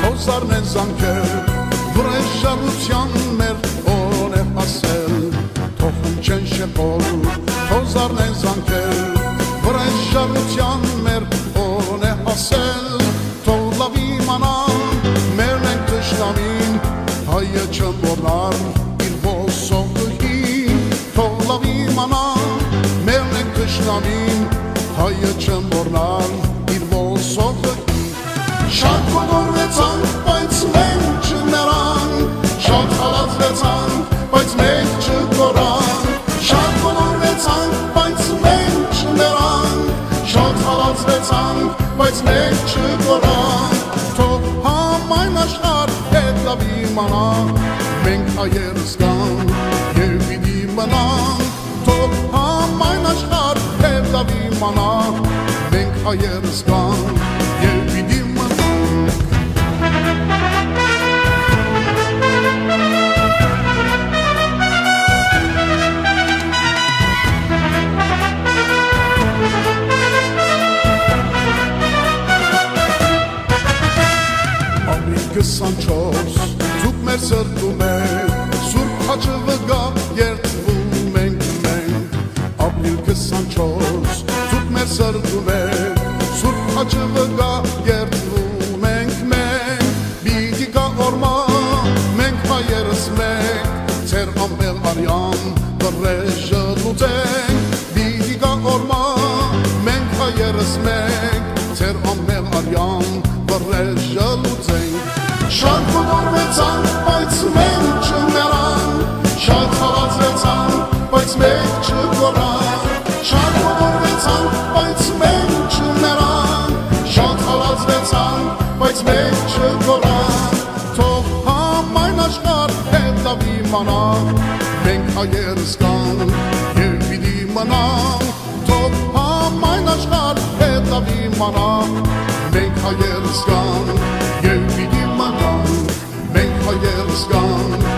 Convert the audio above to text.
Հոզարն են զանքեր, վրեժ ժառության մեր օր է հասել, թողում չեն շեպոր, հոզարն են զանքեր, վրեժ ժառության մեր օր է հասել, թող լավ իմանա, մերն են թշնամին, հայը չմոռնար իր ոսողին, թող լավ իմանա, մերն են թշնամին, հայը չմոռնար իր ոսողին. Շատ ողորվեցանք, բայց մենք չմեռանք, շատ խալացվեցանք, բայց մենք չկորանք, շատ ողորվեցանք, բայց մենք չմեռանք, շատ խալացվեցանք, բայց մենք չկորանք, թող համայն աշխարհ հետ լավ իմանա, մենք հայերս կանք և պիտի մնանք, թող համայն աշխարհ հետ լավ իմանա, մենք հայերս կանք և պիտի Քսանչորս դուք մեր սրտում եք, սուրբ խաչը վգա երդվում ենք մենք, ապրիլ 24 դուք մեր սրտում եք, սուրբ խաչը վգա երդվում ենք մենք, պիտի գա օրմա, մենք հայերս մեկ, ձեր ամբել արյան վրեժը լուծենք, պիտի գա օրմա, մենք հայերս մեկ, ձեր ամբել արյան վրեժը լուծենք. Շատ ողորվեցանք, բայց մենք չմեռանք, շատ խալացվեցանք, բայց մենք չկորանք, շատ ողորվեցանք, բայց մենք չմեռանք, շատ խալացվեցանք, բայց մենք չկորանք, թող համայն աշխարհ հետ լավ իմանա, մենք հայերս կանք և պիտի մնանք, թող համայն աշխարհ հետ լավ իմանա, մենք հայերս կանք և պիտի մենք հայերս կանք